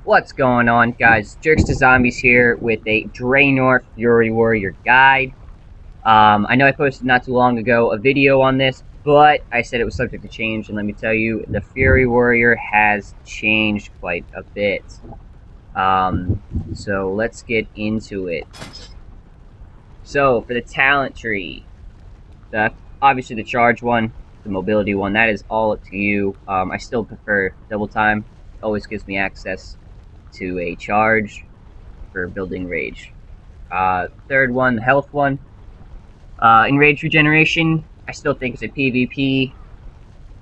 What's going on, guys? Jerks to Zombies here with a Draenor Fury Warrior guide. I know I posted not too long ago a video on this, but I said it was subject to change, and let me tell you, the Fury Warrior has changed quite a bit. So let's get into it. So, for the talent tree, obviously the charge one, the mobility one, that is all up to you. I still prefer double time. It always gives me access to a charge for building rage. Third one, the health one. Enraged regeneration, I still think it's a PvP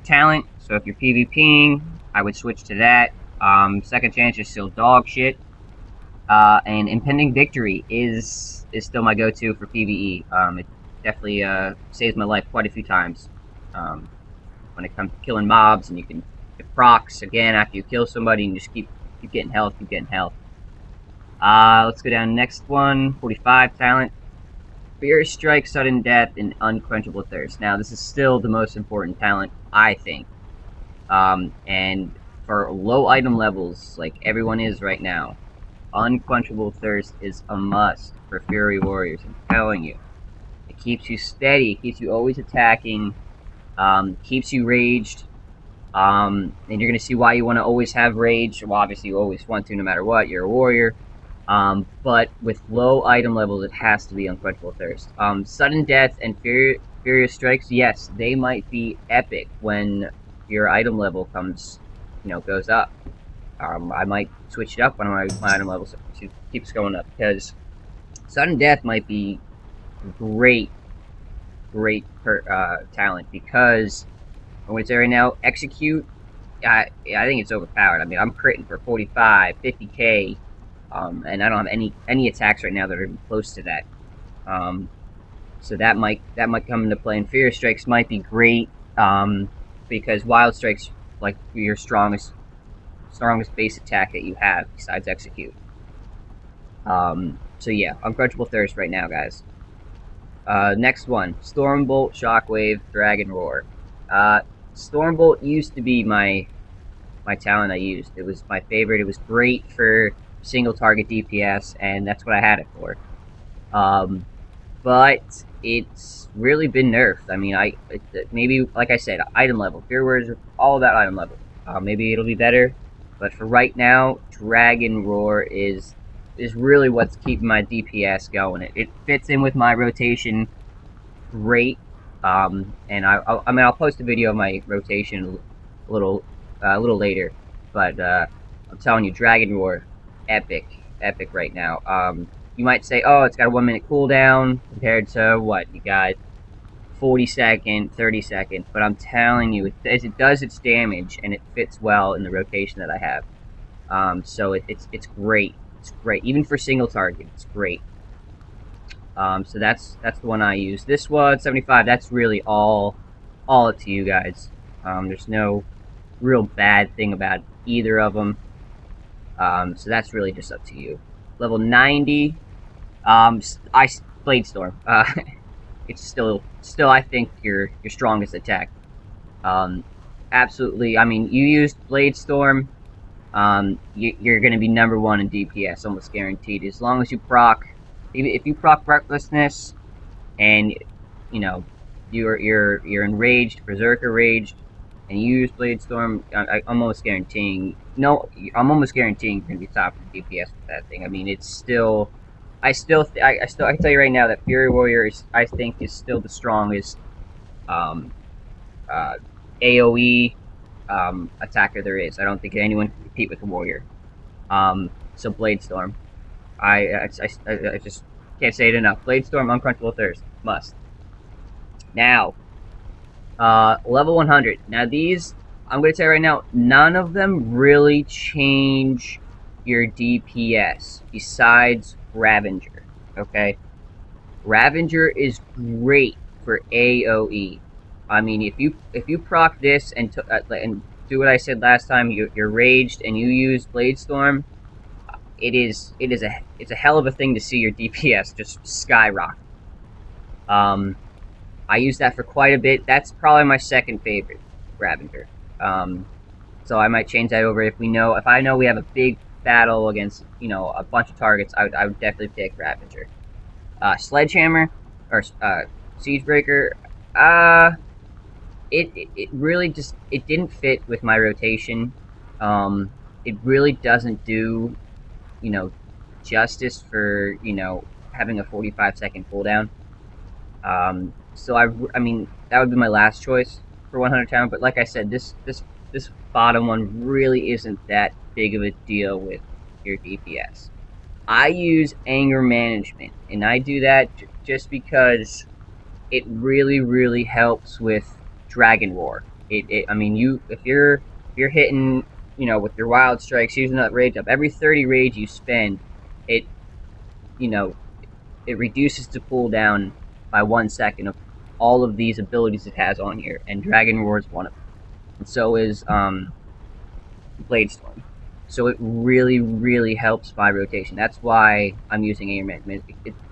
talent, so if you're PvPing, I would switch to that. Second chance is still dog shit. And impending victory is still my go-to for PvE. It definitely saves my life quite a few times. When it comes to killing mobs, and you can get procs again after you kill somebody, and just keep getting health, keep getting health. Let's go down to the next one, 45 talent. Fierce Strike, Sudden Death, and Unquenchable Thirst. Now, this is still the most important talent, I think. And for low item levels, like everyone is right now, Unquenchable Thirst is a must for Fury Warriors, I'm telling you. It keeps you steady, it keeps you always attacking, keeps you raged, and you're going to see why you want to always have rage. Well, obviously you always want to no matter what, you're a warrior. But with low item levels, it has to be Unquenchable Thirst. Sudden Death and Furious Strikes, yes, they might be epic when your item level goes up. I might switch it up when my item level keeps going up, because Sudden Death might be great talent, because I'm going to say right now, Execute, I think it's overpowered. I mean, I'm critting for 45, 50k, and I don't have any attacks right now that are even close to that. So that might come into play. And Fear Strikes might be great, because Wild Strike's like your strongest base attack that you have besides Execute. So yeah, Unquenchable Thirst right now, guys. Next one, Stormbolt, Shockwave, Dragon Roar. Stormbolt used to be my talent I used. It was my favorite. It was great for single target DPS, and that's what I had it for. But it's really been nerfed. I mean, maybe, like I said, item level. Fear Warriors are all about item level. Maybe it'll be better, but for right now, Dragon Roar is really what's keeping my DPS going. It fits in with my rotation great. And I'll post a video of my rotation a little later. But I'm telling you, Dragon Roar, epic right now. You might say, oh, it's got a 1 minute cooldown compared to what you got, 40 second, 30 second. But I'm telling you, it does its damage, and it fits well in the rotation that I have. So it's great. It's great, even for single target. It's great. So that's the one I use. This one, 75. That's really all up to you guys. There's no real bad thing about either of them. So that's really just up to you. Level 90. Blade Storm. It's still I think your strongest attack. Absolutely. I mean, you used Blade Storm. You're going to be number 1 in DPS, almost guaranteed. As long as you proc, if you proc Recklessness, and you know you're enraged, Berserker raged, and you use Blade Storm, I'm almost guaranteeing. No, I'm almost guaranteeing you're going to be top in DPS with that thing. I mean, it's still. I can tell you right now that Fury Warrior I think is still the strongest AOE attacker there is. I don't think anyone can compete with the Warrior. So Blade Storm, I just can't say it enough. Blade Storm, Unquenchable Thirst, must. Now, level 100. Now these, I'm going to tell you right now, none of them really change your DPS besides Ravager. Okay, Ravager is great for AOE. I mean, if you proc this and do what I said last time, you're raged and you use Blade Storm, it's a hell of a thing to see your DPS just skyrocket. I use that for quite a bit. That's probably my second favorite, Ravager. So I might change that over if I know we have a big battle against, you know, a bunch of targets, I would definitely pick Ravager. Sledgehammer or Siegebreaker, it really just it didn't fit with my rotation. It really doesn't do, you know, justice for, you know, having a 45-second cooldown. So I mean, that would be my last choice for 100 talent. But like I said, this bottom one really isn't that big of a deal with your DPS. I use anger management, and I do that just because it really helps with Dragon Roar. I mean, if you're hitting, you know, with your wild strikes, using that rage up every 30 rage you spend, it, you know, it reduces the cooldown by 1 second of all of these abilities it has on here, and Dragon Roar is one of them. And so is Blade Storm. So it really helps my rotation. That's why I'm using Air Management.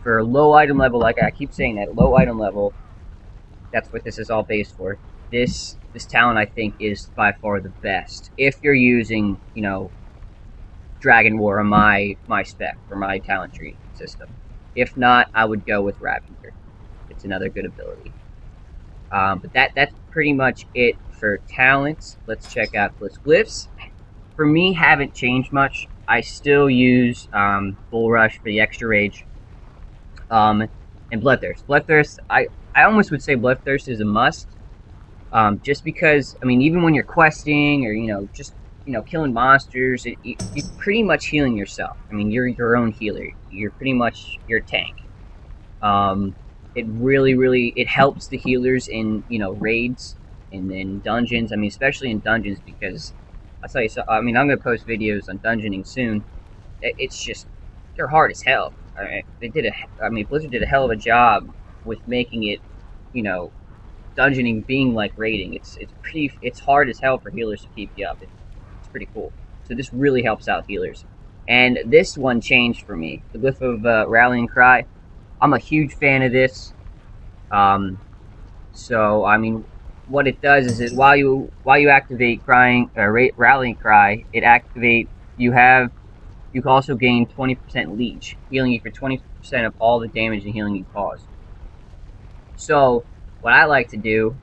For a low item level, like I keep saying that, low item level, that's what this is all based for. This talent, I think, is by far the best. If you're using, you know, Dragon War on my spec, for my talent tree system. If not, I would go with Ravager. It's another good ability. But that's pretty much it for talents. Let's check out glyphs. For me, haven't changed much. I still use Bull Rush for the extra rage, and Bloodthirst. Bloodthirst, I almost would say Bloodthirst is a must, just because, I mean, even when you're questing or, you know, just, you know, killing monsters, you're pretty much healing yourself. I mean, you're your own healer. You're pretty much your tank. It really it helps the healers in, you know, raids and in dungeons. I mean, especially in dungeons, because I'll tell you so. I mean, I'm gonna post videos on dungeoning soon. It's just, they're hard as hell. I mean, Blizzard did a hell of a job with making it, you know, dungeoning being like raiding. It's hard as hell for healers to keep you up. It's pretty cool. So this really helps out healers. And this one changed for me. The Glyph of Rallying Cry. I'm a huge fan of this. So I mean, what it does is that while you activate Rallying Cry, it activate you can also gain 20% leech, healing you for 20% of all the damage and healing you cause. So what I like to do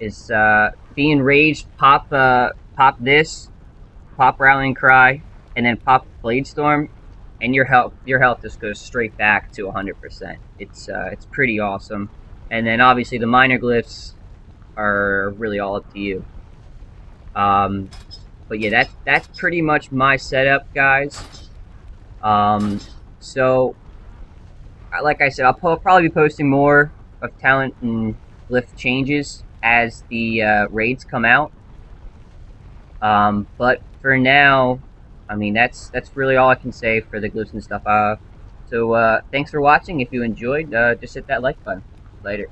is be enraged, pop Rallying Cry, and then pop Blade Storm, and your health just goes straight back to 100%. It's pretty awesome. And then obviously the minor glyphs are really all up to you. But yeah, that's pretty much my setup, guys. So like I said, I'll probably be posting more of talent and glyph changes as the raids come out. But for now, I mean, that's really all I can say for the glyphs and stuff. So thanks for watching. If you enjoyed, just hit that like button. Later.